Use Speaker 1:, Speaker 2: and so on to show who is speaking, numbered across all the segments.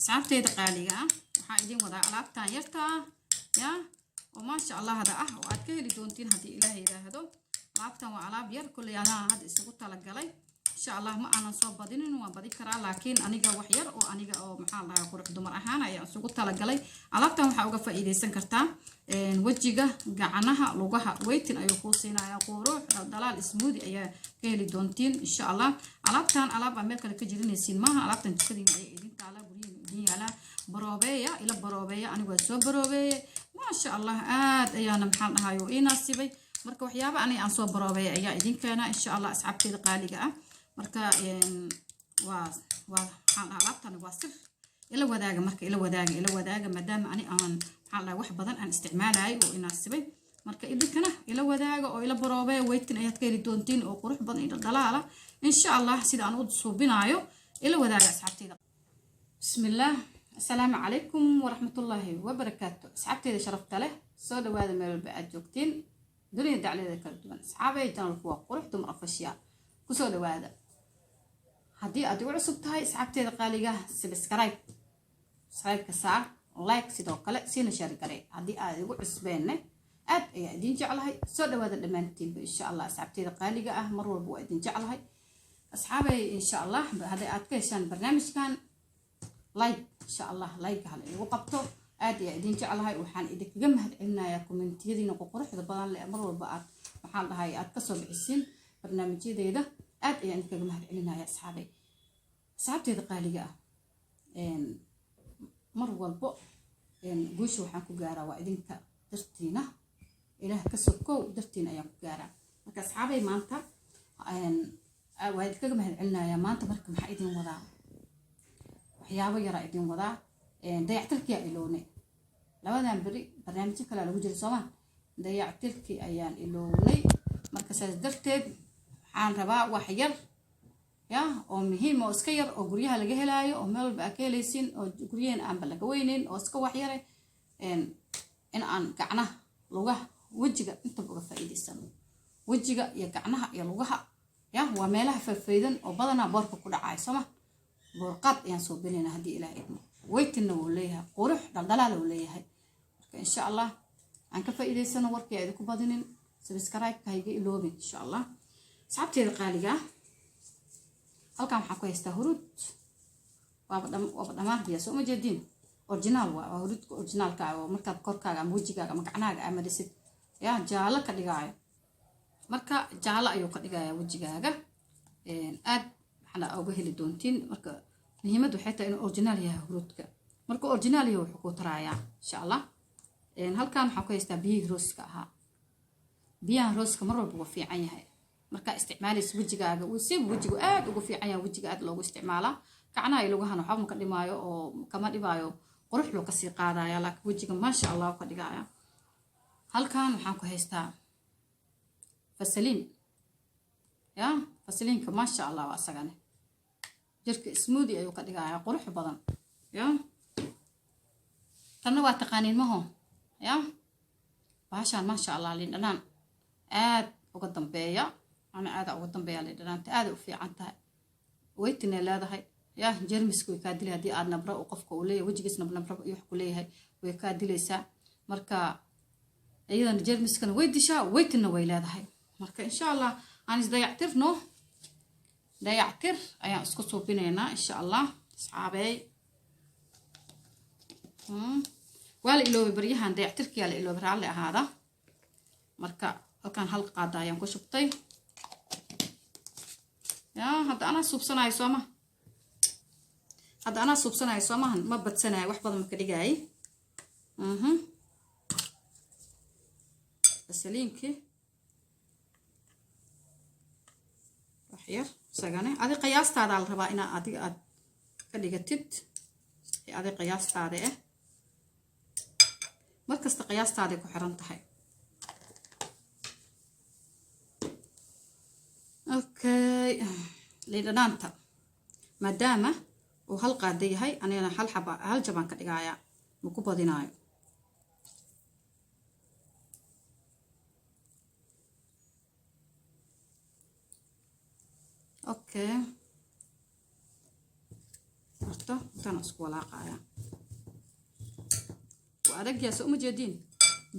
Speaker 1: asxaabteyda qaaliga ah waxaa idin wadaa alaabtan yarta ya oo maasha Allah hada ah oo aad ka heli doontiin hadii Ilaahay yiraahdo. alaabtan waa alaab yar kulli anaa had isugu tala galay insha Allah ma aanan soo badinin waan badi karaa laakiin aniga wax yar oo aniga oo maxaa la qurux dumar ahaan ayaa isugu tala galay. alaabtan waxa uga faa'iideysan kartaa wajiga gacanaha lugaha weytin ayuu ku siinaya qurux dalaal smoothie ayaa ka heli doontiin insha Allah. alaabtan alaab aan meel kale ka jirinaysiin maaha alaabtan jikadii ay idin taala guriga idin yaala barobeeya ila barobeeya anigu soo barobeeye maasha Allah aad ayaan maxaan dhahayo inaasibay marka waxyaabo aan soo barobeeya ayaa idin keena insha Allah asxaabteeda qaaliga ah. marka waxaan alaabtan waa sir ila wadaaga marka ila wadaaga maadaama aan maxaan wax badan aan isticmaalayo oo inaasibay marka idinkana ila wadaaga oo ila barobeeya weytin ayaad ka heli doontiin oo qurux badan ila dalaala insha Allah sida aan u suubinayo ila wadaaga asxaabteeda. bismillah السلام عليكم ورحمة الله وبركاته. أصحابتي إذا شرفت له صار هذا من البعد جوكتين دنيا دعلي ذا كردون أصحابي جنوا الفوق ورحتم أفشياء كسر هذا هدي أدور صبتها أصحابتي إذا قاليجا سبسكرايب كسر لايك سيدو كلا سين شارك عليه هدي أدور عصبينه أد يدين جعلها صار هذا الدمانتين إن شاء الله. أصحابتي إذا قاليجا مروا بوادين جعلها أصحابي إن شاء الله هذا أتكلم برنامج كان لايك إن شاء الله لايك هلا وقبته عادي يدين جعلها وحان إذا جمهد إلنا يا كومنتيدي نقول إذا بدل الأمر والبعض محل هاي أتكسر بعسين برنامج ده عادي يعني كجمهد إلنا يا أصحابي. أصحابتي دقالية مر والبق جوش وحان كجارة وإذن كدرتينا إله كسبكو درتينا يا كجارة مركز أصحابي ما أنت وإذا كجمهد إلنا يا ما أنت مركب حقيقي وضع waxyaabo yar ay idin wadaa dayactirkii ay ilownay labadan bari barnaamijyo kale lagu jiro Soomaan dayactirkii ayaan ilownay marka saas darteed waxaan rabaa wax yar ya oo muhiim oo iska yar oo guryaha laga helaayo oo meel walba ka helaysin oo guriyeen aan balaga weynin oo iska wax yar in aan gacnaha lugaha wajiga inta uga faa'iideysano wajiga iyo gacnaha iyo lugaha ya waa meelaha fafaydan oo badanaa boorka ku dhacay Soomaan borqad ayaan soo beenina hadii Ilaahay idmo weytina wuu leeyahay qurux daldalaal wuu leeyahay marka insha Allah aan ka faa'iideysano warkii ay ku badinin subscribe ka hayga iloobin insha Allah. asxaabteeda qaaliga halkan waxaan ku haystaa hurud waa dhamaantiya soo ma jeedin original waa hurudka originalka oo markaad korkaaga ama wajigaaga ama gacnaaga ama dhisid ya jaalo ka dhigaayo marka jaalo ayuu ka dhigayaa wajigaaga aad أنا أوجه لدونتين مركا مهمة وحتى إنه أورجينالية هرودك مركا أورجينالية وحكو ترايا إن شاء الله هل كان حكوا يستبيه روسكا ها بيان روسكا مرة بوفي عينها مركا استعمالي وجهك وسيب وجهك آد وقفي عينها وجهك آد لو استعماله كعنا يلوجها نحب مقدمايو أو كمان يبايو قرح له كسي قادا يا لك وجهك ما شاء الله قد جايا هل كان حكوا يستا فسلين يا فسلين كما شاء الله واسقانه jirka smoothie ayuu ka dhigayaa qurux badan ya tan waa taqaaniin maho ya baashan ma sha Allah liin dhanaan aad uga dambeeya ana aad uga dambeeya liin dhanaan aad u fiican tahay weytina leedahay ya jeermisku ka dilay hadii aad nabro oo qofka uu leeyahay wajigiisna nabro iyo wax ku leeyahay way ka dilaysaa marka ayadan jeermiskana way dishaa weytina way leedahay marka insha Allah aan isdayactirno dayactir ayaan isku suubinaynaa insha Allah asxaabay wala iloobi baryahan dayactirkii la iloobi raali ahaada marka halkan hal qaada ayaan ku shubtay ya hadda ana suubsanayo Soomaan ma badsanayo wax badan ma ka dhigay asaliinki wax yar sagane adi qiyaastaada la rabaa ina adiga aad ka dhigatid adi qiyaastaada markasta qiyaastaada ku xiran tahay okay leedanaanta maadaama uu hal qaada yahay anina hal jabaan ka dhigaya ma ku badinaayo okay horta intaan isku walaaqaya waa adagyaa soo uma jeedin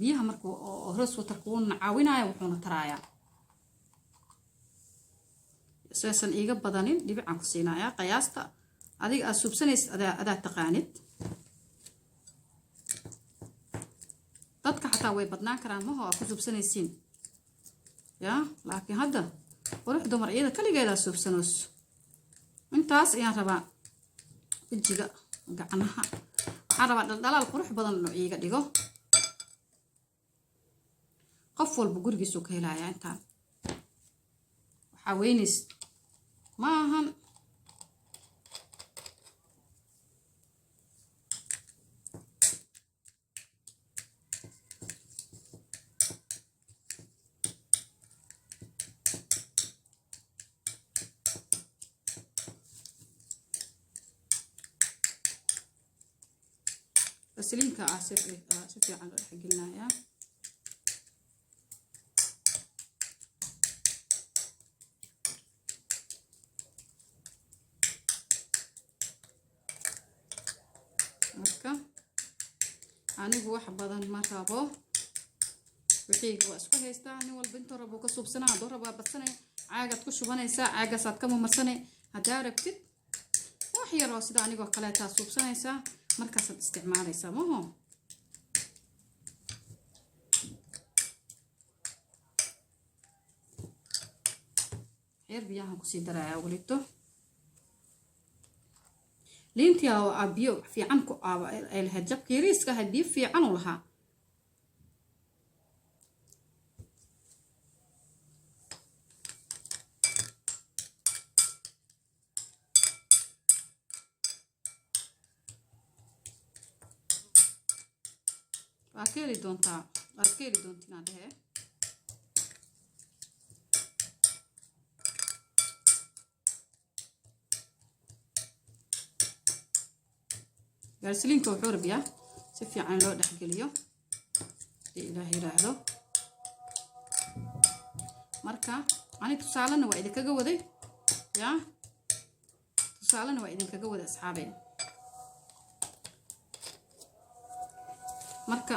Speaker 1: biyaha marka oo rose water ku caawinaya wuxuuna taraaya اساسا iiga badanin dhibicaan ku siinaya qiyaasta adiga aad subsanays adaa taqaanid dadka xataa way badnaan karaan ma oo ku subsanaysiin ya laakiin hadda qurux dumar iyada kaligeeda subsanoos intaas ayaan rabaa wajiga gacanaha waxaan rabaa dhaldhalaal qurux badan inuu iiga dhigo qof walba gurigiisu ka helaya intaan waxaa weynays maahan بسلينكا سفي على حقنا يا marka anigu wax badan ma rabo wixii waa isku haystaa nin walba inta rabo ka subsanaa doo rabo badsanay caagad ku shubanaysa caagasaad ka marsanay hadaa rabtid wax yar oo sida anigoo kale taa subsanaysa markaas aad isticmaalaysaa maho heer biyahan ku sii daraya walito liintii oo biyo fiican ku ay lahayd jabkii riiska ahayd biyo fiican u lahaa واكيلي دونتا واكيلي دونتنا ده غسلين كو حربيا سفي عن لو دخجليو دي الهي راهدو marka ani tusaalana waa idin kaga waday ya tusaalana waa idin kaga waday asxaabeen marka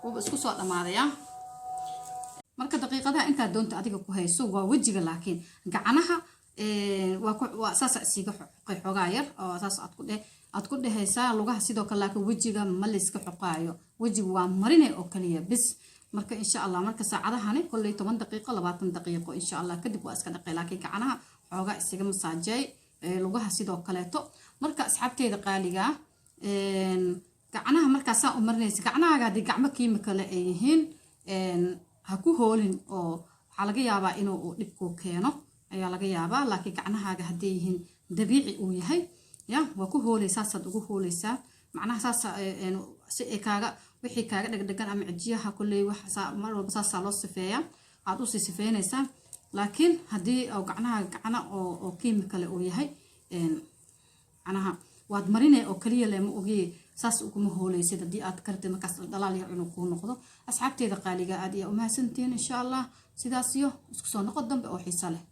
Speaker 1: uu isku soo dhamaadaya marka daqiiqadaha inta doonta adiga ku hayso waa wajiga laakiin gacanaha waa asaas isiga xogaa yar oo asaas aad ku dhehaysaa lugaha sidoo kale laakiin wajiga ma la iska xoqaayo wajigu waa marinay oo kaliya bis marka insha Allah marka saacadahani kulay 10 daqiiqo 20 daqiiqo insha Allah kadib waa iska dhaqay laakiin gacanaha xogaa isiga masaajay lugaha sidoo kaleeto marka asxaabteeda qaaliga gacanaha marka saa u marinaysa gacanaaga hadii gacmo kiimika la ay yihiin ha ku hoolin oo waxa laga yaabaa inuu dhib ku keeno ayaa laga yaabaa laakiin gacanahaaga hadii yihiin dabiici uu yahay ya waa ku hoolaysaa sad ugu hoolaysaa macnaha saas si ay kaaga wixii kaaga dhagdhagan ama cijiyaha kulay wax mar walba saas loo sifeeya aad u sifeynaysaa laakiin hadii oo gacana oo kiimika uu yahay gacanaha waad marinay oo kaliya lama ogey saas ugu hoolaysid hadii aad kartay markaas dhalaal yar inuu ku noqdo asxaabteeda qaaliga aad iyo u mahadsantiin insha Allah sidaas iyo isku soo noqod dambe oo xiiso leh